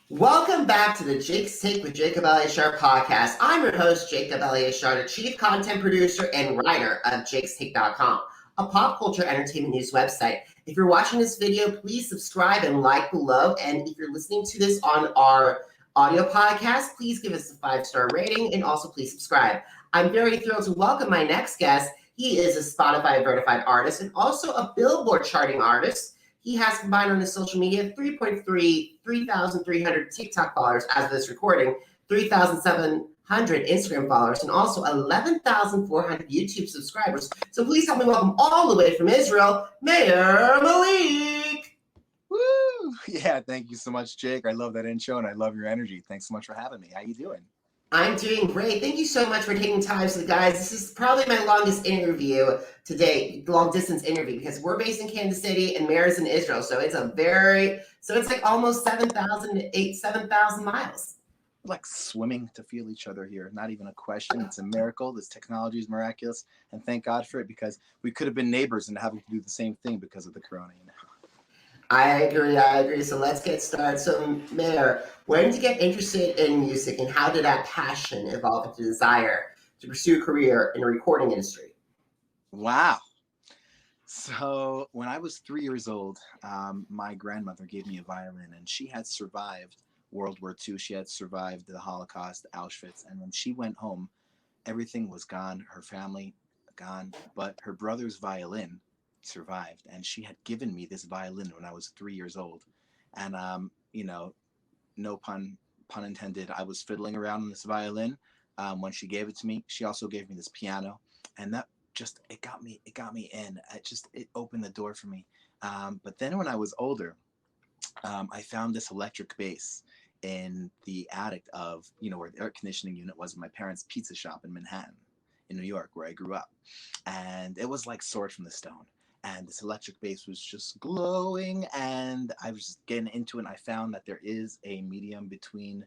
Welcome back to the Jake's Take with Jacob Elyachar Podcast. I'm your host, Jacob Elyachar, the chief content producer and writer of jakestake.com, a pop culture entertainment news website. If you're watching this video, please subscribe and like below. And if you're listening to this on our audio podcast, please give us a 5-star rating and also please subscribe. I'm very thrilled to welcome my next guest. He is a Spotify verified artist and also a Billboard charting artist. He has combined on his social media 3,300 TikTok followers as of this recording, 3,700 Instagram followers, and also 11,400 YouTube subscribers. So please help me welcome all the way from Israel, Mayer Malik. Woo! Yeah, thank you so much, Jake. I love that intro and I love your energy. Thanks so much for having me. How you doing? I'm doing great. Thank you so much for taking time. So guys, this is probably my longest interview today, long distance interview, because we're based in Kansas City and Mayer's in Israel. So it's like almost 7,000 miles. Like swimming to feel each other here. Not even a question. It's a miracle. This technology is miraculous. And thank God for it, because we could have been neighbors and having to do the same thing because of the corona, you know. I agree. So let's get started. So Mayer, when did you get interested in music and how did that passion evolve into desire to pursue a career in the recording industry? Wow. So when I was 3 years old, my grandmother gave me a violin, and she had survived World War II. She had survived the Holocaust, Auschwitz. And when she went home, everything was gone. Her family gone, but her brother's violin survived, and she had given me this violin when I was 3 years old. And no pun intended, I was fiddling around on this violin when she gave it to me. She also gave me this piano, and that just it got me in. It opened the door for me. But then when I was older, I found this electric bass in the attic of where the air conditioning unit was in my parents' pizza shop in Manhattan, in New York, where I grew up. And it was like Sword from the Stone. And this electric bass was just glowing, and I was just getting into it. And I found that there is a medium between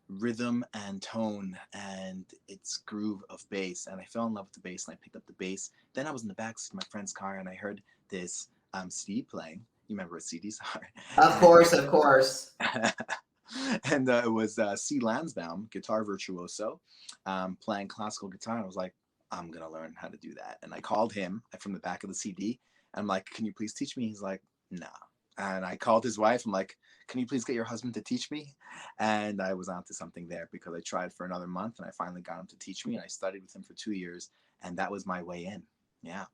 rhythm and tone and its groove of bass. And I fell in love with the bass, and I picked up the bass. Then I was in the backseat of my friend's car, and I heard this CD playing. You remember what CDs are? Of course. And it was C. Lansbaum, guitar virtuoso, playing classical guitar. And I was like, I'm going to learn how to do that. And I called him from the back of the CD. I'm like, can you please teach me? He's like, no. And I called his wife. I'm like, can you please get your husband to teach me? And I was onto something there, because I tried for another month and I finally got him to teach me. And I studied with him for 2 years. And that was my way in. Yeah.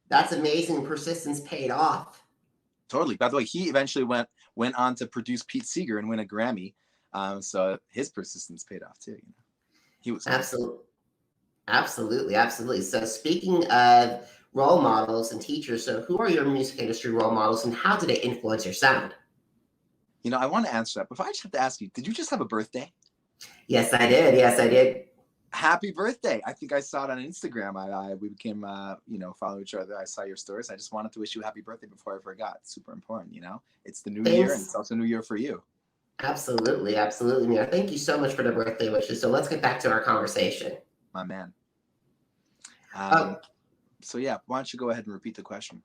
That's amazing. Persistence paid off. Totally. By the way, he eventually went on to produce Pete Seeger and win a Grammy. So his persistence paid off too. He was Absolutely. So speaking of role models and teachers, so who are your music industry role models and how do they influence your sound? I want to answer that, but if I just have to ask you, did you just have a birthday? Yes, I did. Happy birthday. I think I saw it on Instagram. We became, follow each other. I saw your stories. I just wanted to wish you a happy birthday before I forgot. It's super important, It's the new year, and it's also new year for you. Absolutely, Mia. Thank you so much for the birthday wishes. So let's get back to our conversation. My man. So yeah, why don't you go ahead and repeat the question?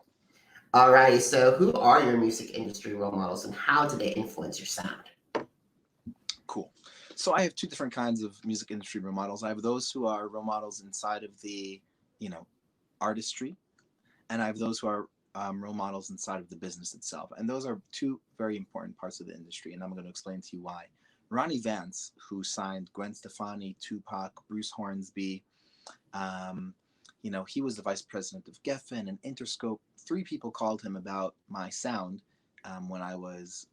All righty. So who are your music industry role models and how do they influence your sound? Cool. So I have two different kinds of music industry role models. I have those who are role models inside of the, artistry, and I have those who are role models inside of the business itself. And those are two very important parts of the industry, and I'm going to explain to you why. Ronnie Vance, who signed Gwen Stefani, Tupac, Bruce Hornsby, he was the vice president of Geffen and Interscope. 3 people called him about my sound when I was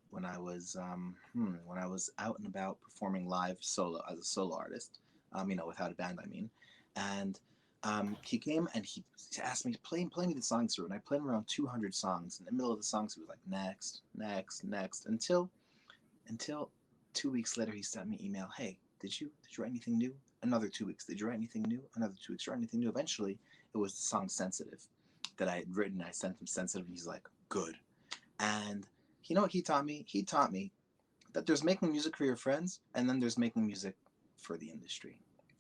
out and about performing live solo as a solo artist, without a band, I mean. And he came and he asked me to play me the songs through, and I played him around 200 songs. In the middle of the songs, he was like, next, until 2 weeks later, he sent me an email. Hey, did you write anything new? Another 2 weeks. Did you write anything new? Another 2 weeks. Write anything new? Eventually, it was the song Sensitive that I had written. I sent him Sensitive, and he's like, good. And you know what he taught me? He taught me that there's making music for your friends, and then there's making music for the industry.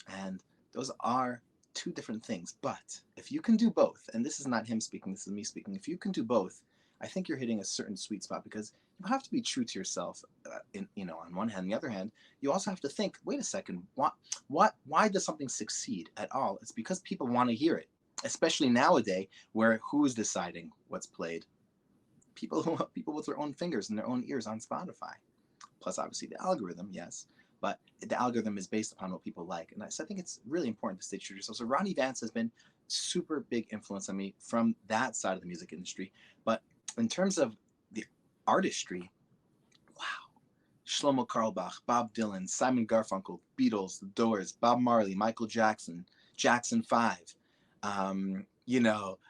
And those are two different things. But if you can do both, and this is not him speaking, this is me speaking, if you can do both, I think you're hitting a certain sweet spot because you have to be true to yourself. On one hand, on the other hand, you also have to think, wait a second, why does something succeed at all? It's because people want to hear it, especially nowadays where who's deciding what's played? People with their own fingers and their own ears on Spotify. Plus, obviously, the algorithm, yes. But the algorithm is based upon what people like. And so I think it's really important to stay true to yourself. So Ronnie Vance has been super big influence on me from that side of the music industry. But in terms of the artistry, wow. Shlomo Carlebach, Bob Dylan, Simon Garfunkel, Beatles, The Doors, Bob Marley, Michael Jackson, Jackson 5,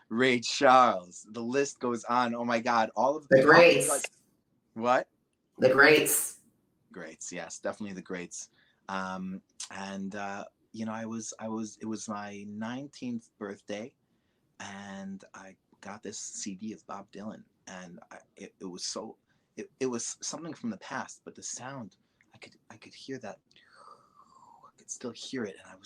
Ray Charles. The list goes on. Oh my God. All of the greats. What? The greats. Greats, yes, definitely the greats. It was my 19th birthday, and I got this CD of Bob Dylan, and it was something from the past, but the sound, I could hear that, I could still hear it, and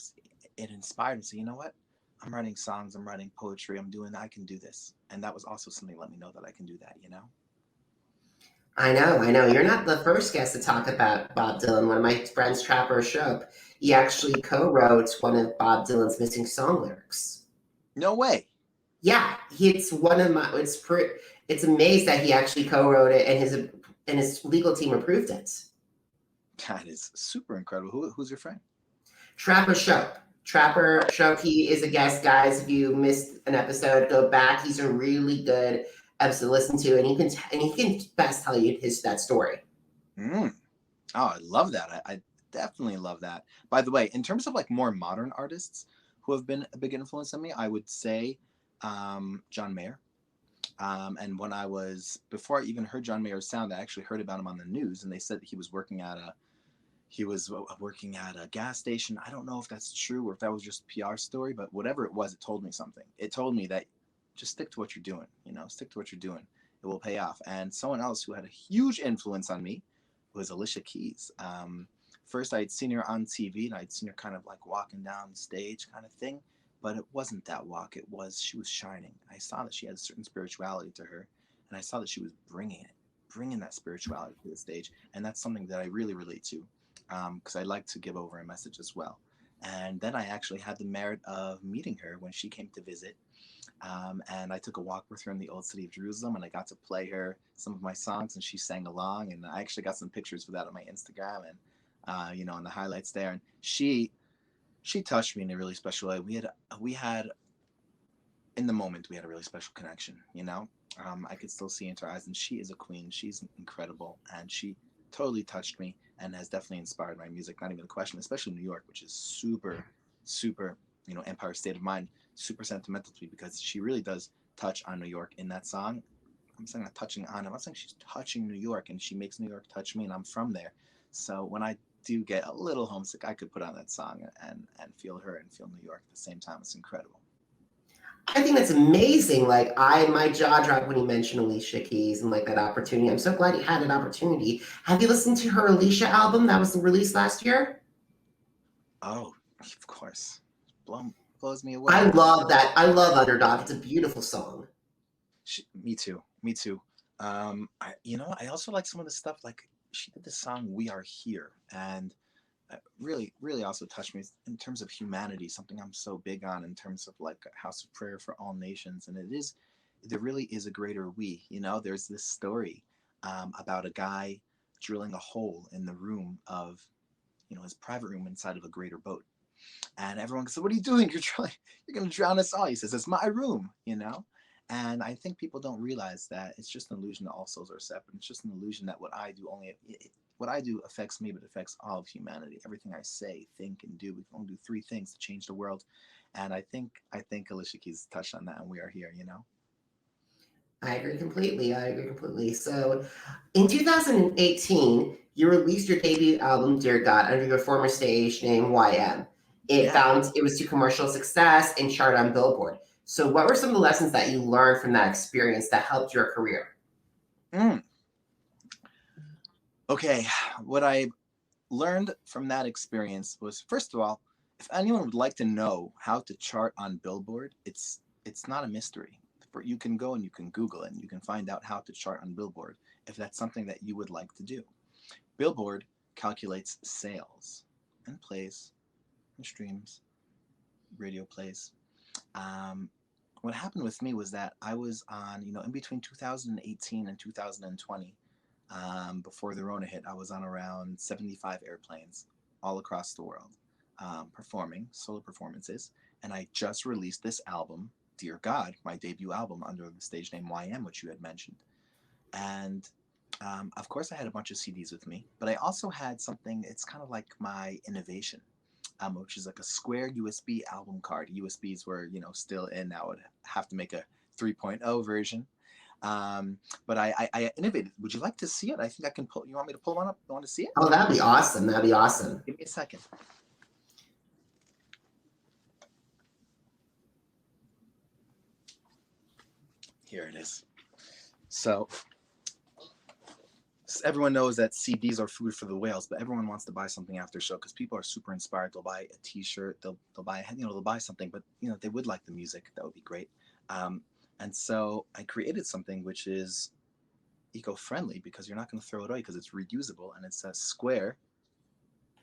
it inspired me. So you know what? I'm writing songs, I'm writing poetry, I can do this, and that was also something that let me know that I can do that. I know. You're not the first guest to talk about Bob Dylan. One of my friends, Trapper Shope, he actually co-wrote one of Bob Dylan's missing song lyrics. No way. Yeah, it's one of my. It's amazing that he actually co-wrote it, and his legal team approved it. That is super incredible. Who's your friend? Trapper Shope. Trapper Shope. He is a guest, guys. If you missed an episode, go back. He's a really good episode to listen to, and he can best tell you that story. Oh, I love that. I definitely love that. By the way, in terms of like more modern artists who have been a big influence on me, I would say John Mayer. And before I even heard John Mayer's sound, I actually heard about him on the news, and they said that he was working at a gas station. I don't know if that's true or if that was just a PR story, but whatever it was, it told me something. It told me that just stick to what you're doing, stick to what you're doing. It will pay off. And someone else who had a huge influence on me was Alicia Keys. First, I had seen her on TV, and I'd seen her kind of like walking down stage kind of thing, but it wasn't that walk. She was shining. I saw that she had a certain spirituality to her, and I saw that she was bringing that spirituality to the stage. And that's something that I really relate to, because I like to give over a message as well. And then I actually had the merit of meeting her when she came to visit. And I took a walk with her in the old city of Jerusalem, and I got to play her some of my songs, and she sang along. And I actually got some pictures for that on my Instagram, and in the highlights there. And she touched me in a really special way. We had in the moment, we had a really special connection. I could still see into her eyes, and she is a queen. She's incredible, and she totally touched me and has definitely inspired my music. Not even a question, especially New York, which is super, super, Empire State of Mind. Super sentimental to me because she really does touch on New York in that song. I'm saying not touching on it. I'm saying she's touching New York, and she makes New York touch me, and I'm from there. So when I do get a little homesick, I could put on that song and feel her and feel New York at the same time. It's incredible. I think that's amazing. Like my jaw dropped when you mentioned Alicia Keys and like that opportunity. I'm so glad you had an opportunity. Have you listened to her Alicia album that was released last year? Oh, of course. Blows me away. I love that. I love Underdog. It's a beautiful song. Me too. I also like some of the stuff, like she did the song We Are Here, and really, really also touched me in terms of humanity, something I'm so big on in terms of like a house of prayer for all nations. And there really is a greater we. There's this story about a guy drilling a hole in the room of, his private room inside of a greater boat. And everyone says, "What are you doing? You're going to drown us all." He says, "It's my room," And I think people don't realize that it's just an illusion that all souls are separate. It's just an illusion that what I do affects me, but affects all of humanity. Everything I say, think, and do. We can only do 3 things to change the world. And I think Alicia Keys touched on that, and We Are Here, I agree completely. So in 2018, you released your debut album, Dear God, under your former stage name, YM. It was to commercial success and charted on Billboard. So what were some of the lessons that you learned from that experience that helped your career? Okay, what I learned from that experience was, first of all, if anyone would like to know how to chart on Billboard, it's not a mystery. The you can go and you can Google it and you can find out how to chart on Billboard if that's something that you would like to do. Billboard calculates sales and plays and streams, radio plays. What happened with me was that I was on, in between 2018 and 2020, before the Rona hit, I was on around 75 airplanes all across the world, performing solo performances. And I just released this album, Dear God, my debut album under the stage name YM, which you had mentioned. And of course, I had a bunch of CDs with me, but I also had something, it's kind of like my innovation, which is like a square USB album card. USBs were, still in. Now I would have to make a 3.0 version. But I innovated. Would you like to see it? I think I can pull. You want me to pull one up? You want to see it? Oh, that'd be awesome. That'd be awesome. Give me a second. Here it is. So everyone knows that CDs are food for the whales, but everyone wants to buy something after show because people are super inspired. They'll buy a T-shirt, they'll buy they'll buy something, but they would like the music. That would be great. And so I created something which is eco-friendly because you're not going to throw it away because it's reusable, and it's a square.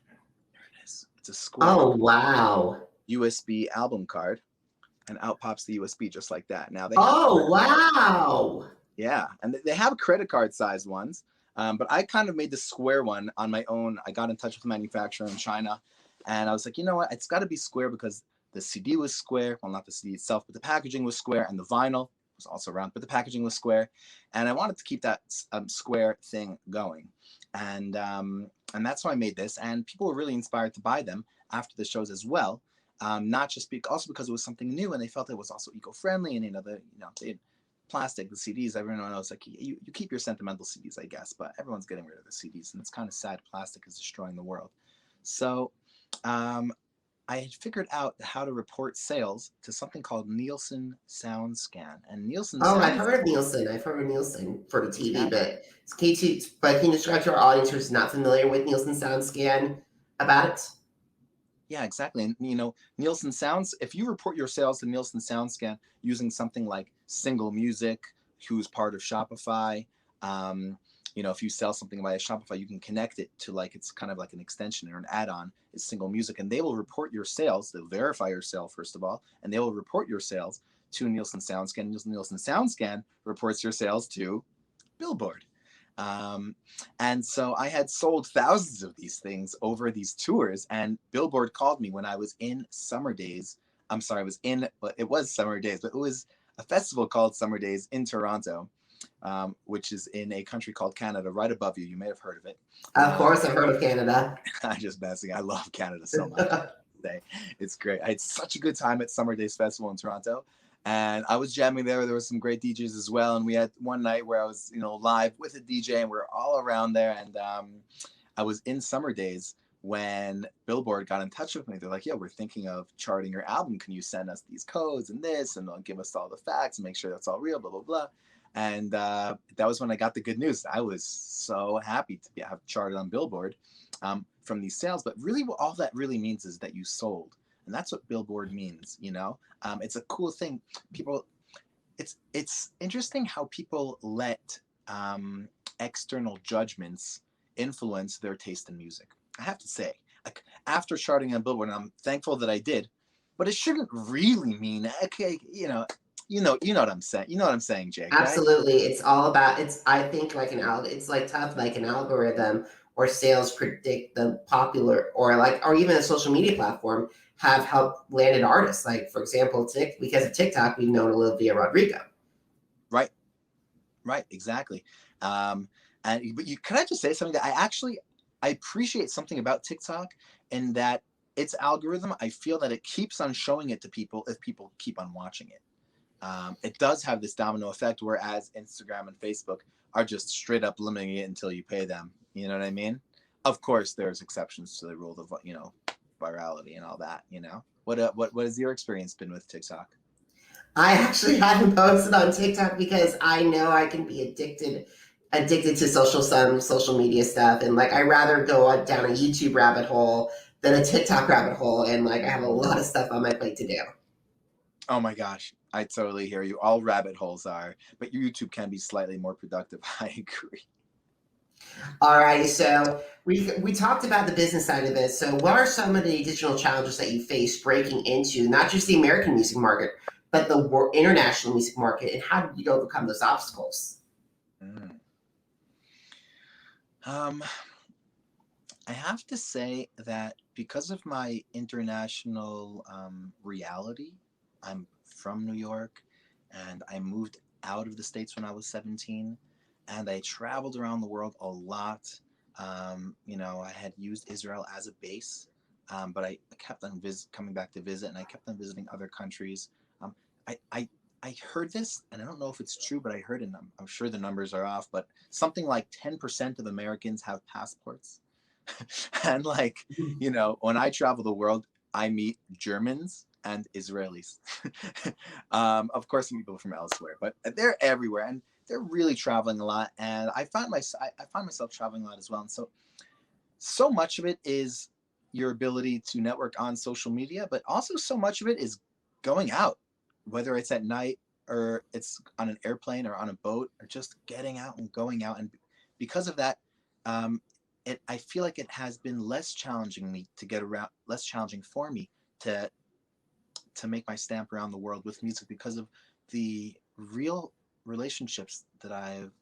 There it is. It's a square. Oh wow! USB album card, and out pops the USB just like that. Now they. Oh wow! Yeah, and they have credit card sized ones. But I kind of made the square one on my own. I got in touch with the manufacturer in China, and I was like, you know what? It's got to be square because the CD was square. Well, not the CD itself, but the packaging was square, and the vinyl was also round, but the packaging was square. And I wanted to keep that square thing going. And that's why I made this. And people were really inspired to buy them after the shows as well. Not just also because it was something new, and they felt it was also eco-friendly, and they plastic, the CDs, everyone knows, like you keep your sentimental CDs, I guess, but everyone's getting rid of the CDs, and it's kind of sad. Plastic is destroying the world. So I had figured out how to report sales to something called Nielsen Sound Scan. And Nielsen I've heard of Nielsen. I've heard of Nielsen for the TV, but it's K2. But can you describe to our audience who's not familiar with Nielsen Sound Scan about it? Yeah, exactly. And Nielsen Sounds, if you report your sales to Nielsen Sound Scan using something like Single Music, who's part of Shopify, if you sell something via Shopify, you can connect it to it's kind of like an extension or an add-on. It's Single Music, and they will report your sales. They'll verify your sale first of all, and they will report your sales to Nielsen Sound Scan. Nielsen Sound Scan reports your sales to Billboard. And so I had sold thousands of these things over these tours, and Billboard called me when I was in Summer Days. It was Summer Days, but it was a festival called Summer Days in Toronto, which is in a country called Canada, right above you. You may have heard of it. Of course, I've heard of Canada. I'm just messing. I love Canada so much. It's great. I had such a good time at Summer Days Festival in Toronto. And I was jamming there. There were some great DJs as well. And we had one night where I was, live with a DJ, and we were all around there. And I was in Summer Days when Billboard got in touch with me. They're like, yeah, we're thinking of charting your album. Can you send us these codes and this? And they'll give us all the facts and make sure that's all real, blah, blah, blah. And that was when I got the good news. I was so happy to have charted on Billboard from these sales. But really, all that really means is that you sold. And that's what Billboard means, It's a cool thing. It's interesting how people let external judgments influence their taste in music. I have to say, after charting on Billboard, and I'm thankful that I did, but it shouldn't really mean, okay, you know what I'm saying. You know what I'm saying, Jake. Absolutely. Right? It's all about, I think it's like tough, like an algorithm or sales predict the popular or even a social media platform have helped landed artists. Like, for example, because of TikTok, we've known Olivia Rodrigo. Right, exactly. Can I just say something that I appreciate something about TikTok, in that its algorithm, I feel that it keeps on showing it to people if people keep on watching it. It does have this domino effect, whereas Instagram and Facebook are just straight up limiting it until you pay them. You know what I mean? Of course, there's exceptions to the rule of, virality and all that, What has your experience been with TikTok? I actually haven't posted on TikTok because I know I can be addicted to social media stuff. And I'd rather go down a YouTube rabbit hole than a TikTok rabbit hole. And I have a lot of stuff on my plate to do. Oh my gosh. I totally hear you. All rabbit holes are, but YouTube can be slightly more productive. I agree. All right, so we talked about the business side of it. So, what are some of the additional challenges that you face breaking into not just the American music market, but the international music market, and how did you overcome those obstacles? Mm. Um, I have to say that because of my international reality, I'm from New York, and I moved out of the States when I was 17, and I traveled around the world a lot. I had used Israel as a base, but I kept on coming back to visit, and I kept on visiting other countries. Um, I, I, I heard this, and I don't know if it's true, but I heard it, and I'm sure the numbers are off, but something like 10% of Americans have passports. And like, when I travel the world, I meet Germans and Israelis. Of course, some people from elsewhere, but they're everywhere, and they're really traveling a lot. And I find myself traveling a lot as well. And so much of it is your ability to network on social media, but also so much of it is going out, whether it's at night or it's on an airplane or on a boat or just getting out and going out. And because of that, I feel like it has been less challenging for me to make my stamp around the world with music because of the real relationships that I've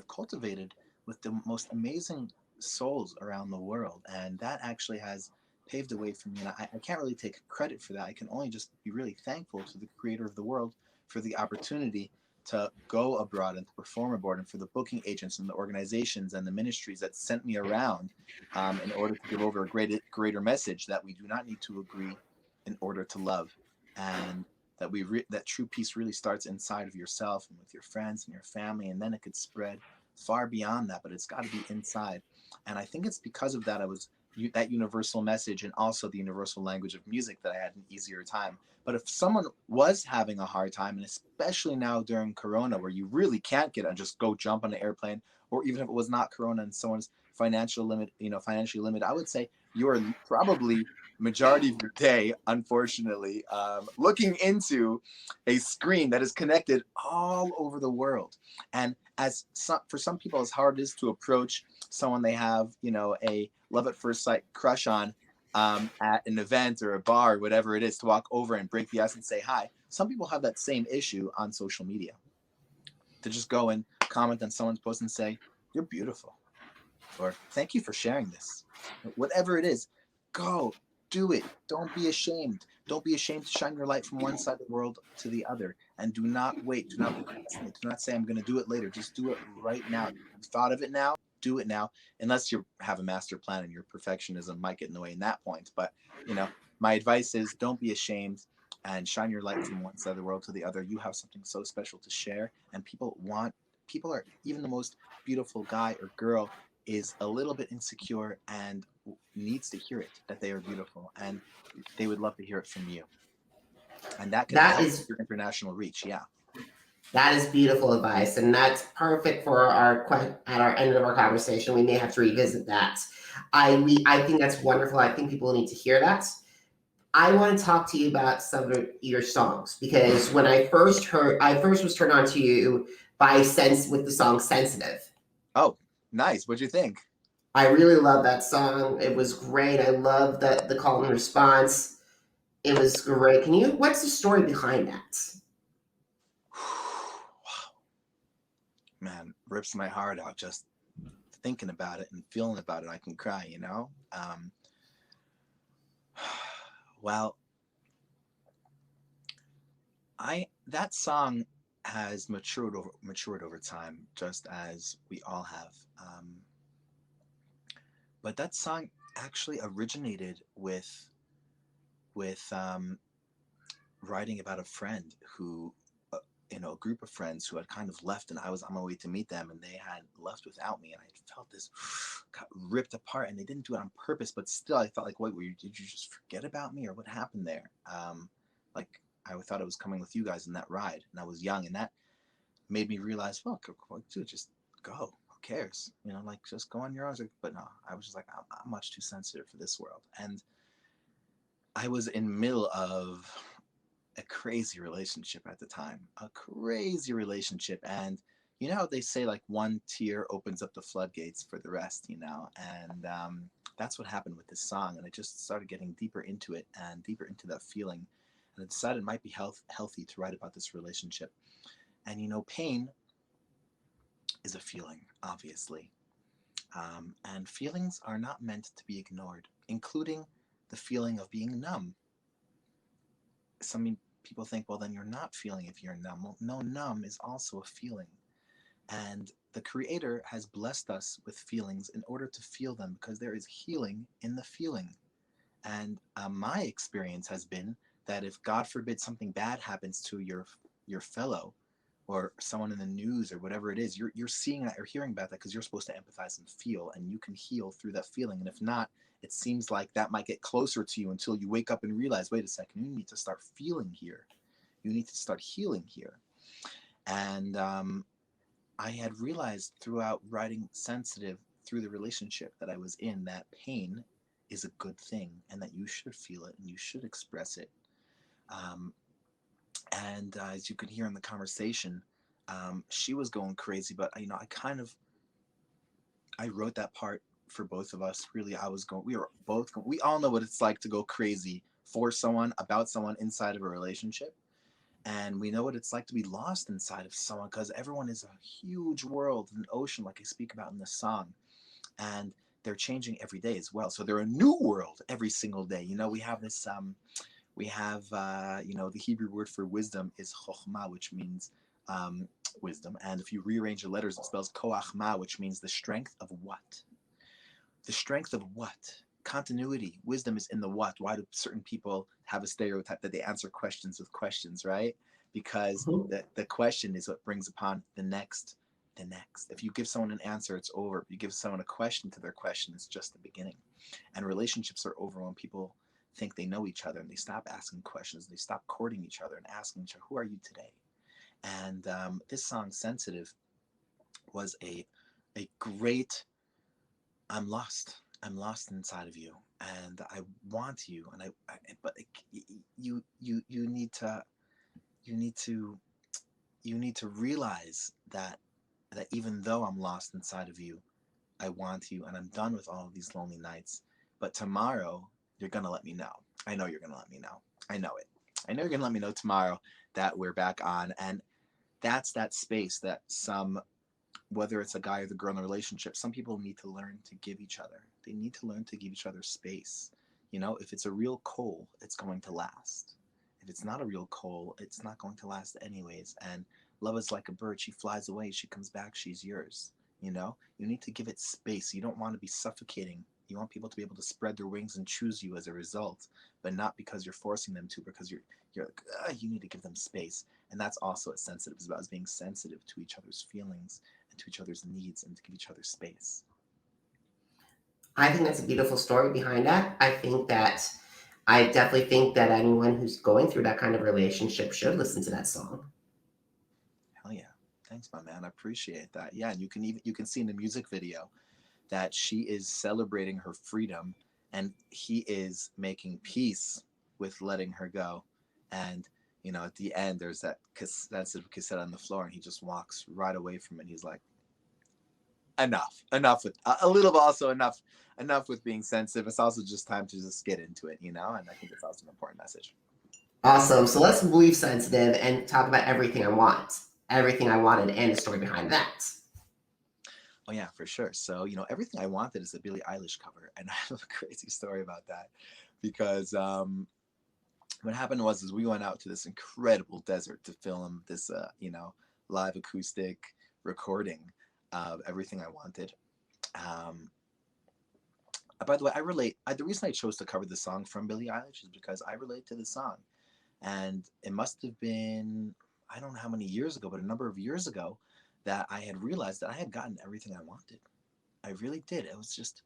cultivated with the most amazing souls around the world, and that actually has paved the way for me. And I can't really take credit for that. I can only just be really thankful to the creator of the world for the opportunity to go abroad and to perform abroad, and for the booking agents and the organizations and the ministries that sent me around in order to give over a greater message that we do not need to agree in order to love, and that true peace really starts inside of yourself and with your friends and your family, and then it could spread far beyond that, but it's got to be inside. And I think it's because of that that universal message, and also the universal language of music, that I had an easier time. But if someone was having a hard time, and especially now during Corona, where you really can't get and just go jump on an airplane, or even if it was not Corona and someone's financially limited, I would say you are probably majority of your day, unfortunately, looking into a screen that is connected all over the world. And for some people, as hard it is to approach someone they have, a love at first sight crush on, at an event or a bar, or whatever it is, to walk over and break the ice and say hi. Some people have that same issue on social media, to just go and comment on someone's post and say, "You're beautiful," or "Thank you for sharing this." Whatever it is, go do it. Don't be ashamed. Don't be ashamed to shine your light from one side of the world to the other. And do not wait. Do not procrastinate. Do not say, "I'm going to do it later." Just do it right now. You've thought of it now. Do it now. Unless you have a master plan and your perfectionism might get in the way in that point. But, my advice is, don't be ashamed and shine your light from one side of the world to the other. You have something so special to share. And people are, even the most beautiful guy or girl is a little bit insecure and needs to hear it, that they are beautiful, and they would love to hear it from you, and that can That help is your international reach. Yeah. that is beautiful advice, and that's perfect for at our end of our conversation. We may have to revisit that. I think that's wonderful. I think people need to hear that. I want to talk to you about some of your songs, because when I first was turned on to you by Sense with the song "Sensitive." Oh, nice. What'd you think? I really love that song. It was great. I love the call and response. It was great. What's the story behind that? Man, rips my heart out just thinking about it and feeling about it. I can cry, well, that song has matured over time, just as we all have. But that song actually originated with writing about a friend who, a group of friends who had kind of left, and I was on my way to meet them, and they had left without me, and I felt this got ripped apart, and they didn't do it on purpose, but still I felt like, wait, did you just forget about me, or what happened there? Like, I thought I was coming with you guys in that ride, and I was young, and that made me realize, well, dude, just go. Who cares? Like, just go on your own. But no, I was just like, I'm much too sensitive for this world. And I was in the middle of a crazy relationship at the time, a crazy relationship. And you know how they say like one tear opens up the floodgates for the rest, you know? And that's what happened with this song. And I just started getting deeper into it and deeper into that feeling. And I decided it might be healthy to write about this relationship. And, you know, pain is a feeling, obviously. And feelings are not meant to be ignored, including the feeling of being numb. Some people think, well, then you're not feeling if you're numb. Well, no, numb is also a feeling. And the Creator has blessed us with feelings in order to feel them because there is healing in the feeling. And my experience has been that if, God forbid, something bad happens to your fellow or someone in the news or whatever it is, you're seeing that or hearing about that because you're supposed to empathize and feel, and you can heal through that feeling. And if not, it seems like that might get closer to you until you wake up and realize, wait a second, you need to start feeling here. You need to start healing here. And I had realized throughout writing Sensitive, through the relationship that I was in, that pain is a good thing and that you should feel it and you should express it. And as you could hear in the conversation, she was going crazy, but you know, I wrote that part for both of us. Really, we were both going, we all know what it's like to go crazy for someone, about someone, inside of a relationship. And we know what it's like to be lost inside of someone because everyone is a huge world, an ocean, like I speak about in the song. And they're changing every day as well. So they're a new world every single day. You know, we have this, you know, the Hebrew word for wisdom is chokhmah, which means wisdom. And if you rearrange the letters, it spells koachma, which means the strength of what? The strength of what? Continuity. Wisdom is in the what. Why do certain people have a stereotype that they answer questions with questions, right? Because the question is what brings upon the next. If you give someone an answer, it's over. If you give someone a question to their question, it's just the beginning. And relationships are over when people think they know each other and they stop asking questions. They stop courting each other and asking each other, who are you today? And this song, Sensitive, was a great, I'm lost inside of you and I want you. And but you need to realize that even though I'm lost inside of you, I want you and I'm done with all of these lonely nights. But tomorrow you're going to let me know. I know you're going to let me know. I know it. I know you're going to let me know tomorrow that we're back on. And that's that space that whether it's a guy or the girl in a relationship, some people need to learn to give each other. They need to learn to give each other space. You know, if it's a real coal, it's going to last. If it's not a real coal, it's not going to last anyways. And love is like a bird. She flies away. She comes back. She's yours. You know, you need to give it space. You don't want to be suffocating. You want people to be able to spread their wings and choose you as a result, but not because you're forcing them to, because you're like, you need to give them space. And that's also what Sensitive is about, is being sensitive to each other's feelings and to each other's needs and to give each other space. I think that's a beautiful story behind that. I definitely think that anyone who's going through that kind of relationship should listen to that song. Hell yeah. Thanks, my man. I appreciate that. Yeah, and you can see in the music video that she is celebrating her freedom and he is making peace with letting her go. And you know, at the end, there's that sensitive cassette on the floor, and he just walks right away from it. He's like, enough with a little, but also enough with being sensitive. It's also just time to just get into it, you know. And I think it's also an important message. Awesome. So let's leave Sensitive and talk about Everything I Want. Everything I Wanted and the story behind that. Oh yeah, for sure. So, you know, Everything I Wanted is a Billie Eilish cover, and I have a crazy story about that because what happened was we went out to this incredible desert to film this, you know, live acoustic recording of Everything I Wanted. By the way, the reason I chose to cover the song from Billie Eilish is because I relate to the song, and it must have been, I don't know how many years ago, but a number of years ago, that I had realized that I had gotten everything I wanted. I really did. It was just,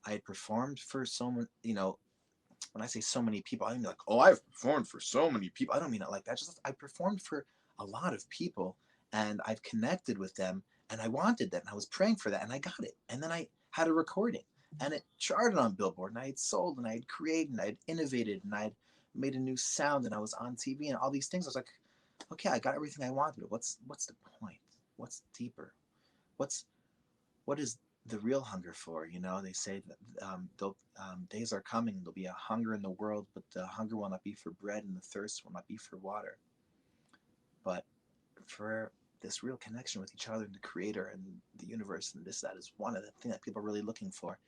I had performed for so many, you know, when I say so many people, I don't mean like, oh, I've performed for so many people. I don't mean it like that. Just I performed for a lot of people and I've connected with them and I wanted that and I was praying for that and I got it. And then I had a recording and it charted on Billboard and I had sold and I had created and I had innovated and I had made a new sound and I was on TV and all these things. I was like, okay, I got everything I wanted. What's the point? What's deeper? What is the real hunger for? You know, they say that days are coming. There'll be a hunger in the world, but the hunger will not be for bread and the thirst will not be for water, but for this real connection with each other and the creator and the universe, and that is one of the things that people are really looking for.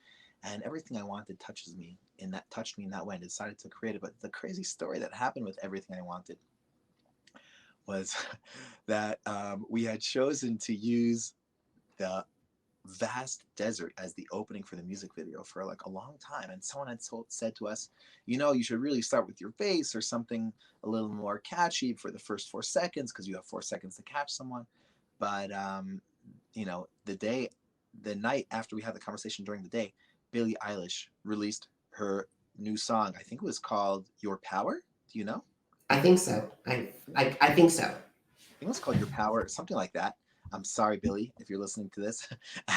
And everything I wanted touched me in that way, and decided to create it. But the crazy story that happened with everything I wanted was that we had chosen to use the vast desert as the opening for the music video for like a long time, and someone had said to us, you should really start with your bass or something a little more catchy for the first 4 seconds, because you have 4 seconds to catch someone. But the night after we had the conversation, during the day, Billie Eilish released her new song. I think it was called Your Power. Do you know? I think so. I think so. I think it was called Your Power, something like that. I'm sorry, Billy, if you're listening to this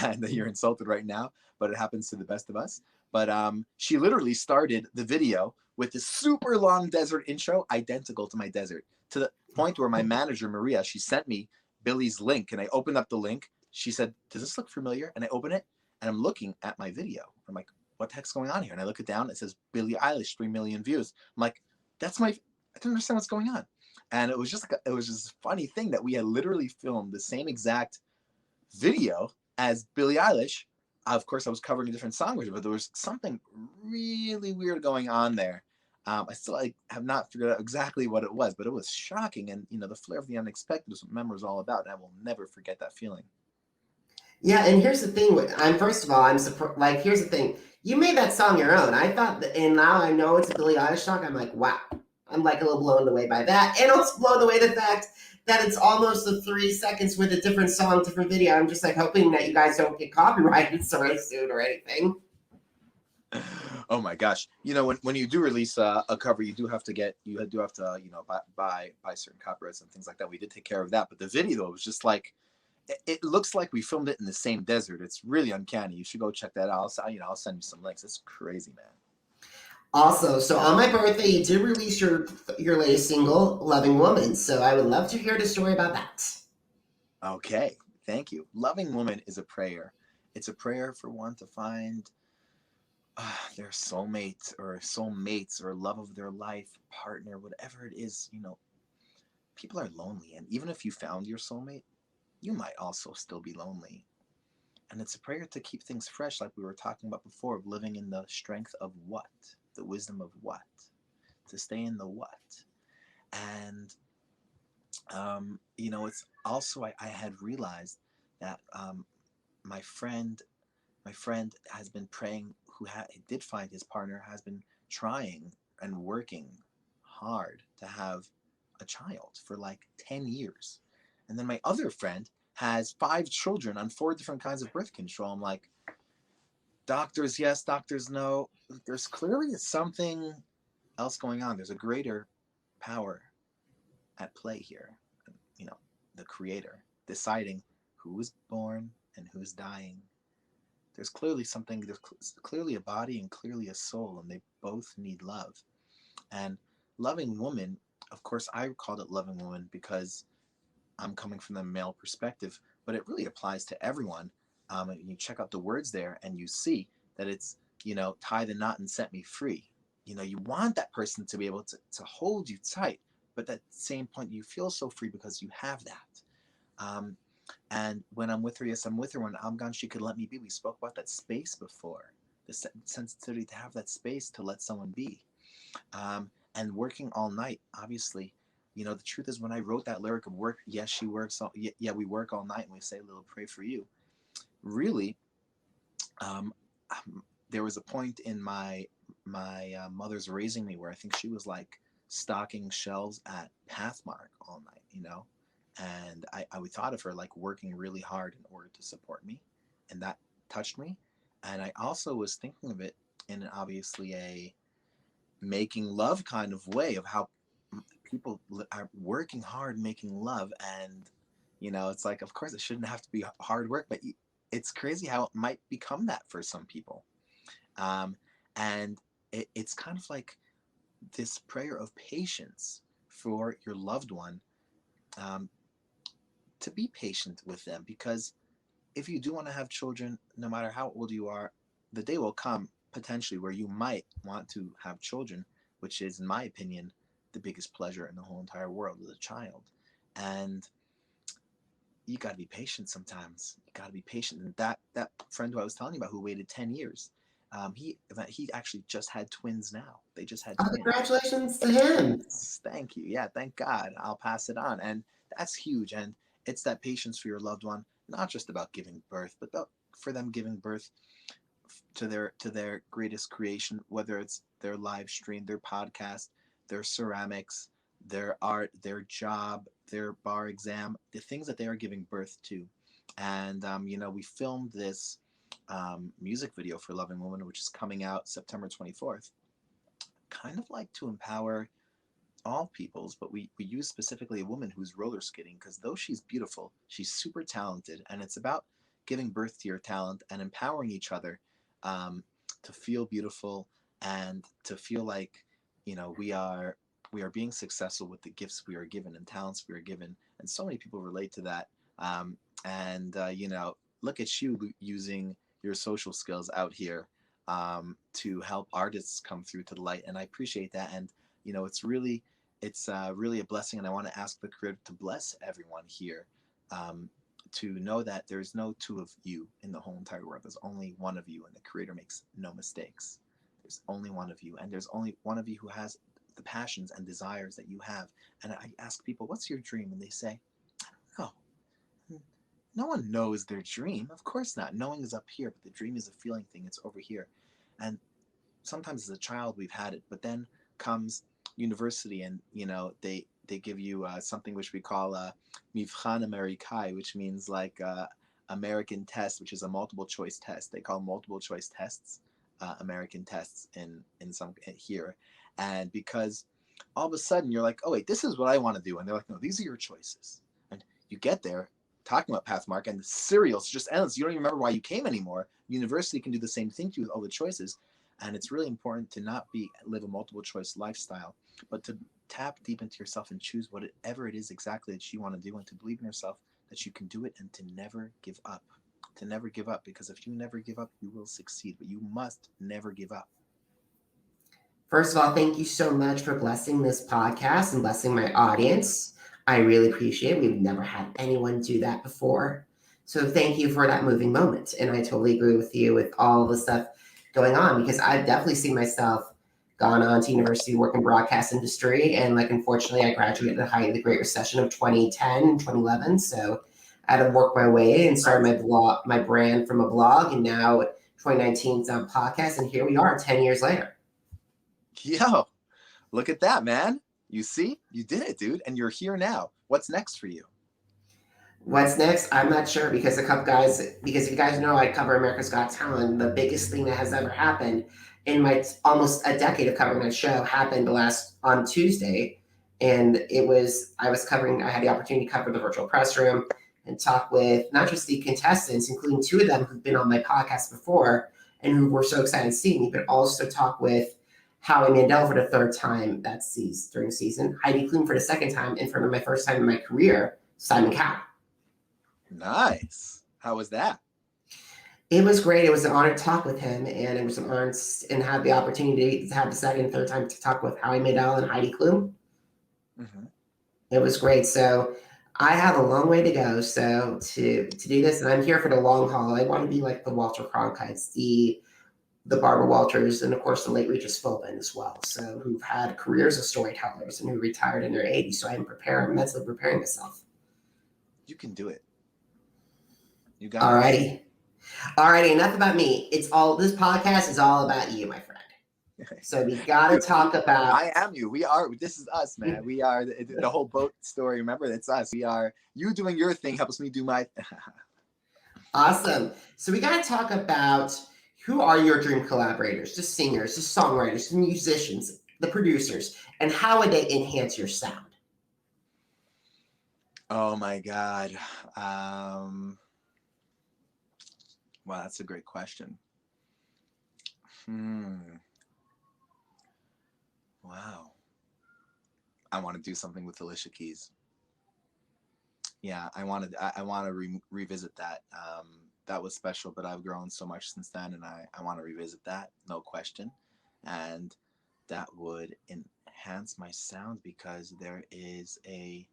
and you're insulted right now, but it happens to the best of us. But she literally started the video with this super long desert intro, identical to my desert, to the point where my manager, Maria, she sent me Billy's link, and I opened up the link. She said, "Does this look familiar?" And I open it, and I'm looking at my video. I'm like, what the heck's going on here? And I look it down, it says Billie Eilish, 3 million views. I'm like, I don't understand what's going on. And it was just a funny thing that we had literally filmed the same exact video as Billie Eilish. Of course, I was covering a different song, but there was something really weird going on there. I still have not figured out exactly what it was, but it was shocking. And, the flair of the unexpected is what memory is all about. And I will never forget that feeling. Yeah, and here's the thing. First of all, I'm surprised. Like, here's the thing. You made that song your own. I thought that, and now I know it's a Billie Eilish song. I'm like, wow. I'm like a little blown away by that, and also blown away the fact that it's almost a 3 seconds with a different song, different video. I'm just like hoping that you guys don't get copyrighted so soon or anything. Oh my gosh! When you do release a cover, you do have to buy certain copyrights and things like that. We did take care of that, but the video was just like, it looks like we filmed it in the same desert. It's really uncanny. You should go check that out. I'll send you some links. It's crazy, man. Also, so on my birthday, you did release your latest single, "Loving Woman." So I would love to hear the story about that. Okay, thank you. Loving Woman is a prayer. It's a prayer for one to find their soulmate or soulmates or love of their life, partner, whatever it is. People are lonely, and even if you found your soulmate, you might also still be lonely. And it's a prayer to keep things fresh, like we were talking about before, of living in the strength of what? The wisdom of what? To stay in the what? And, it's also, I had realized that my friend has been praying, who did find his partner, has been trying and working hard to have a child for like 10 years. And then my other friend has 5 children on 4 different kinds of birth control. I'm like, doctors yes, doctors no. There's clearly something else going on. There's a greater power at play here. The creator deciding who is born and who's dying. There's clearly something, there's clearly a body and clearly a soul, and they both need love. And Loving Woman, of course, I called it Loving Woman because I'm coming from the male perspective, but it really applies to everyone. You check out the words there and you see that it's, tie the knot and set me free. You want that person to be able to hold you tight, but at the same point, you feel so free because you have that. And when I'm with her, yes, I'm with her. When I'm gone, she could let me be. We spoke about that space before, the sensitivity to have that space to let someone be. And working all night, obviously, the truth is, when I wrote that lyric of work, yes, she works. We work all night and we say a little pray for you. Really, there was a point in my mother's raising me where I think she was like stocking shelves at Pathmark all night, and I thought of her like working really hard in order to support me, and that touched me. And I also was thinking of it in obviously a making love kind of way, of how people are working hard making love. And it's like, of course it shouldn't have to be hard work, but it's crazy how it might become that for some people. And it's kind of like this prayer of patience for your loved one, to be patient with them, because if you do want to have children, no matter how old you are, the day will come potentially where you might want to have children, which is, in my opinion, the biggest pleasure in the whole entire world as a child. And you got to be patient sometimes. You got to be patient. And that friend who I was telling you about, who waited 10 years, he actually just had twins now. They just had Oh, twins. congratulations to him. Thank you. Yeah, thank God. I'll pass it on. And that's huge. And it's that patience for your loved one, not just about giving birth, but for them giving birth to their greatest creation, whether it's their live stream, their podcast, their ceramics, their art, their job, their bar exam, the things that they are giving birth to. And we filmed this music video for Loving Woman, which is coming out September 24th. Kind of like to empower all peoples, but we use specifically a woman who's roller skating, because though she's beautiful, she's super talented, and it's about giving birth to your talent and empowering each other, to feel beautiful and to feel like we are being successful with the gifts we are given and talents we are given. And so many people relate to that. Look at you using your social skills out here to help artists come through to the light, and I appreciate that. And it's really a blessing, and I want to ask the Creator to bless everyone here, to know that there's no two of you in the whole entire world. There's only one of you, and the Creator makes no mistakes. There's only one of you, and there's only one of you who has the passions and desires that you have. And I ask people, what's your dream? And they say, I don't know. No one knows their dream. Of course not. Knowing is up here, but the dream is a feeling thing. It's over here. And sometimes as a child we've had it, but then comes university, and they give you something which we call Mivchan Amerikai, which means like American test, which is a multiple choice test. They call multiple choice tests American tests in some here. And because all of a sudden you're like, oh wait, this is what I want to do, and they're like, no, these are your choices. And you get there talking about Pathmark, and the serial's just endless. You don't even remember why you came anymore. University can do the same thing to you with all the choices. And it's really important to not live a multiple choice lifestyle, but to tap deep into yourself and choose whatever it is exactly that you want to do, and to believe in yourself that you can do it, and to never give up. To never give up, because if you never give up, you will succeed, but you must never give up. First of all, thank you so much for blessing this podcast and blessing my audience. I really appreciate it. We've never had anyone do that before. So thank you for that moving moment. And I totally agree with you with all the stuff going on, because I've definitely seen myself gone on to university, work in broadcast industry. And unfortunately, I graduated at the height of the Great Recession of 2010, 2011. So I had to work my way and start my brand from a blog. And now 2019 is on podcast. And here we are 10 years later. Yo, look at that, man. You see, you did it, dude. And you're here now. What's next for you? What's next? I'm not sure, because because you guys know I cover America's Got Talent. The biggest thing that has ever happened in my almost a decade of covering that show happened on Tuesday. And I had the opportunity to cover the virtual press room and talk with not just the contestants, including two of them who've been on my podcast before and who were so excited to see me, but also talk with Howie Mandel for the third time during the season, Heidi Klum for the second time, and for my first time in my career, Simon Cowell. Nice. How was that? It was great. It was an honor to talk with him, and it was an honor and have the opportunity to have the second and third time to talk with Howie Mandel and Heidi Klum. Mm-hmm. It was great. So I have a long way to go. So to do this, and I'm here for the long haul. I want to be like the Walter Cronkites, the Barbara Walters, and of course the late Regis Philbin as well. So who've had careers as storytellers and who retired in their 80s. So I'm mentally preparing myself. You can do it. You got Alrighty. Alrighty, enough about me. This podcast is all about you, my friend. So we gotta talk about. I am you. This is us, man. We are the whole boat story. Remember, it's us. We are you doing your thing helps me do my. Awesome. So we gotta talk about who are your dream collaborators, the singers, the songwriters, the musicians, the producers, and how would they enhance your sound? Oh my God. Wow, that's a great question. Wow. I want to do something with Alicia Keys. Yeah, I want to revisit that. That was special, but I've grown so much since then, and I want to revisit that, no question. And that would enhance my sound because there is a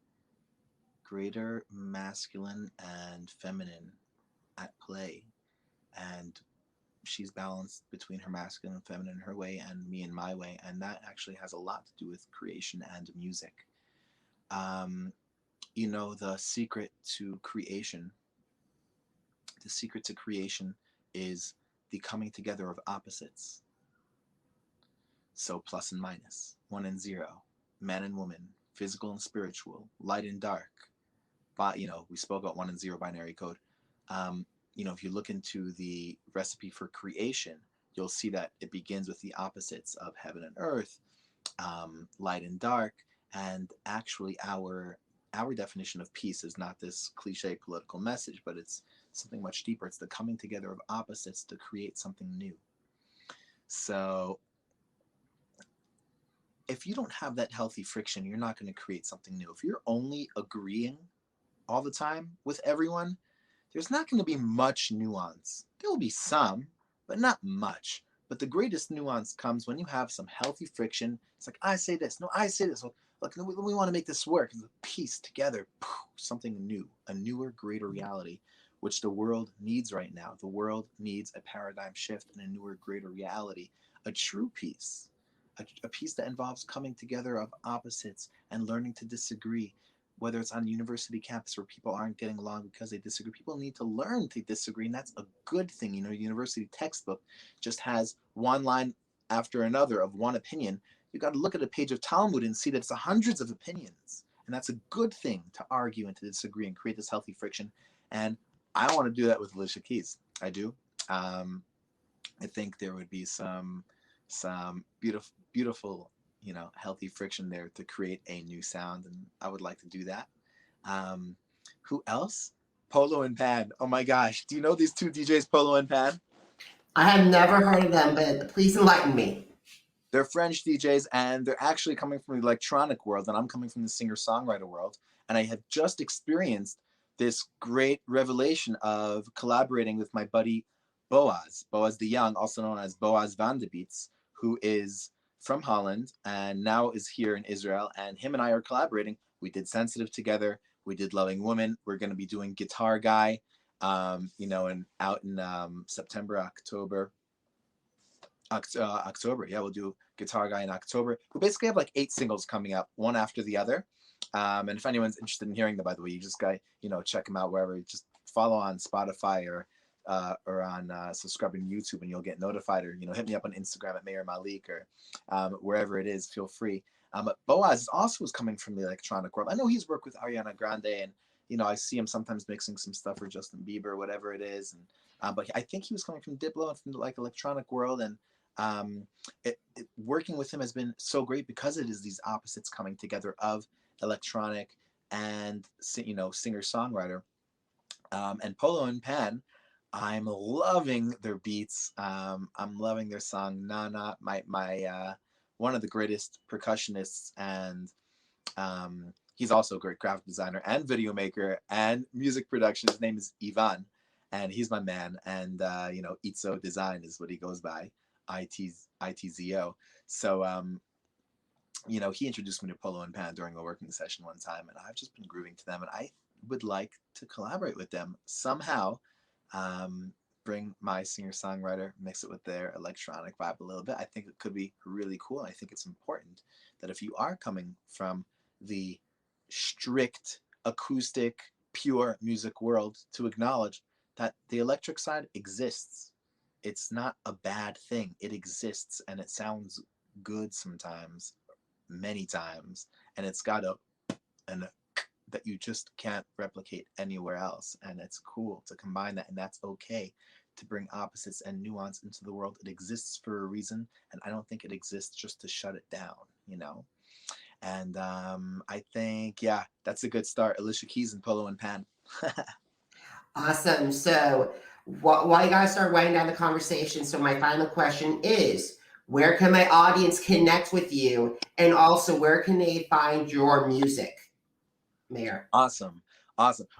greater masculine and feminine at play, and she's balanced between her masculine and feminine in her way and me in my way, and that actually has a lot to do with creation and music. um, the secret to creation is the coming together of opposites. So plus and minus, one and zero, man and woman, physical and spiritual, light and dark. But we spoke about one and zero binary code. um, if you look into the recipe for creation, you'll see that it begins with the opposites of heaven and earth, light and dark. And actually, our definition of peace is not this cliche political message, but it's something much deeper. It's the coming together of opposites to create something new. So if you don't have that healthy friction, you're not going to create something new. If you're only agreeing all the time with everyone, there's not going to be much nuance. There will be some, but not much. But the greatest nuance comes when you have some healthy friction. It's like, I say this, no, I say this. Look, we want to make this work. And piece together, something new, a newer, greater reality, which the world needs right now. The world needs a paradigm shift and a newer, greater reality, a true peace, a peace that involves coming together of opposites and learning to disagree. Whether it's on a university campus where people aren't getting along because they disagree, people need to learn to disagree, and that's a good thing. A university textbook just has one line after another of one opinion. You got to look at a page of Talmud and see that it's hundreds of opinions, and that's a good thing to argue and to disagree and create this healthy friction. And I want to do that with Alicia Keys. I do. I think there would be some beautiful healthy friction there to create a new sound, and I would like to do that. Who else? Polo and Pan. Oh my gosh, do you know these two DJs, Polo and Pan? I have never heard of them, but please enlighten me. They're French DJs, and they're actually coming from the electronic world, and I'm coming from the singer-songwriter world. And I have just experienced this great revelation of collaborating with my buddy Boaz the Young, also known as Boaz van de Beats, who is from Holland and now is here in Israel. And him and I are collaborating. We did Sensitive together. We did Loving Woman. We're going to be doing Guitar Guy, and out in September, October. Yeah, we'll do Guitar Guy in October. We basically have like 8 singles coming up, one after the other. And if anyone's interested in hearing them, by the way, you just got, check them out wherever. Just follow on Spotify or on subscribing to YouTube, and you'll get notified. Or hit me up on Instagram at Mayer Malik, or wherever it is. Feel free. But Boaz also is coming from the electronic world. I know he's worked with Ariana Grande, and I see him sometimes mixing some stuff for Justin Bieber, whatever it is. And but I think he was coming from Diplo and from the electronic world. And working with him has been so great because it is these opposites coming together of electronic and singer-songwriter. And Polo and Pan, I'm loving their beats. I'm loving their song Nana. My one of the greatest percussionists, and he's also a great graphic designer and video maker and music production. His name is Ivan, and he's my man. And Itzo Design is what he goes by, ITZO. So he introduced me to Polo and Pan during a working session one time, and I've just been grooving to them, and I would like to collaborate with them somehow. Bring my singer-songwriter, mix it with their electronic vibe a little bit. I think it could be really cool. I think it's important that if you are coming from the strict acoustic, pure music world, to acknowledge that the electric side exists. It's not a bad thing. It exists, and it sounds good sometimes, many times, and it's got a that you just can't replicate anywhere else. And it's cool to combine that, and that's okay to bring opposites and nuance into the world. It exists for a reason, and I don't think it exists just to shut it down, And I think, yeah, that's a good start. Alicia Keys and Polo and Pan. Awesome. So while you guys start writing down the conversation, so my final question is, where can my audience connect with you? And also, where can they find your music, Mayer? Awesome.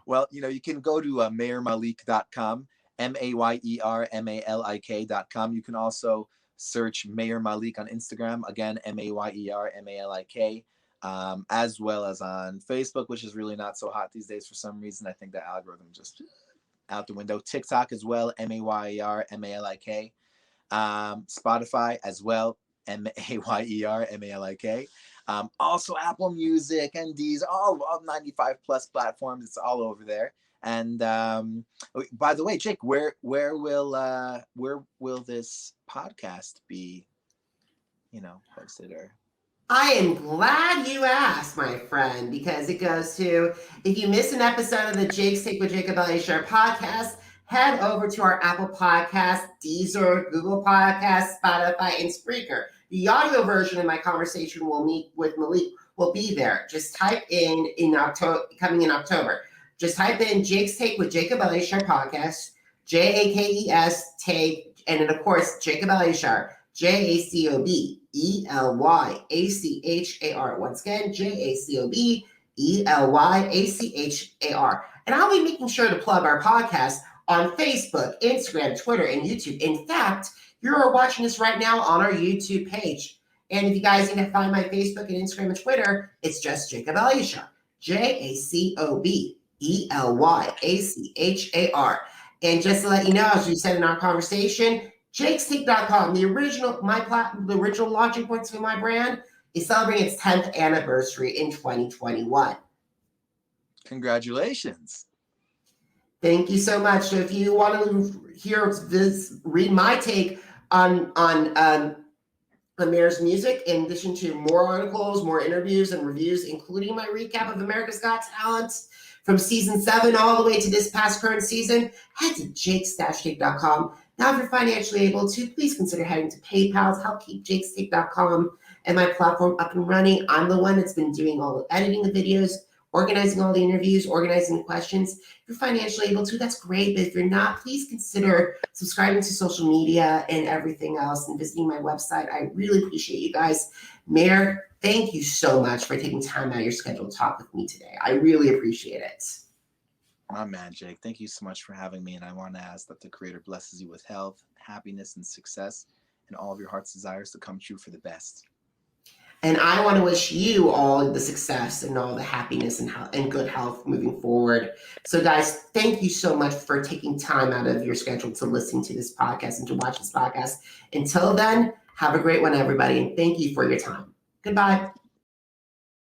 Well, you can go to mayermalik.com, MayerMalik.com. You can also search Mayer Malik on Instagram, again, MayerMalik, as well as on Facebook, which is really not so hot these days for some reason. I think the algorithm just out the window. TikTok as well, MayerMalik. Spotify as well, Mayermalik. Also Apple Music and these all 95 plus platforms. It's all over there. And by the way, Jake, where will this podcast be, posted? Or I am glad you asked, my friend, because it goes to, if you miss an episode of the Jake's Take with Jacob Elyachar podcast, head over to our Apple Podcast, Deezer, Google Podcast, Spotify, and Spreaker. The audio version of my conversation with Malik will be there. Just type in October, coming in October. Just type in Jake's Take with Jacob Elyachar Podcast, JAKES Take, and then of course Jacob Elyachar, JACOBELYACHAR. Once again, JACOBELYACHAR. And I'll be making sure to plug our podcast on Facebook, Instagram, Twitter, and YouTube. In fact, you're watching this right now on our YouTube page. And if you guys need to find my Facebook and Instagram and Twitter, it's just Jacob Elyachar, JACOBELYACHAR. And just to let you know, as we said in our conversation, jakestake.com, the original launching points for my brand, is celebrating its 10th anniversary in 2021. Congratulations. Thank you so much. So if you want to read my take on Mayer's music, in addition to more articles, more interviews and reviews, including my recap of America's Got Talent from season 7 all the way to this past current season, head to jakes-take.com. Now, if you're financially able to, please consider heading to PayPal to help keep jakestake.com and my platform up and running. I'm the one that's been doing all the editing the videos, organizing all the interviews, organizing the questions. If you're financially able to, that's great. But if you're not, please consider subscribing to social media and everything else and visiting my website. I really appreciate you guys. Mayer, thank you so much for taking time out of your schedule to talk with me today. I really appreciate it. My man, Jake, thank you so much for having me. And I want to ask that the Creator blesses you with health, happiness, and success, and all of your heart's desires to come true for the best. And I want to wish you all the success and all the happiness and good health moving forward. So guys, thank you so much for taking time out of your schedule to listen to this podcast and to watch this podcast. Until then, have a great one, everybody. And thank you for your time. Goodbye.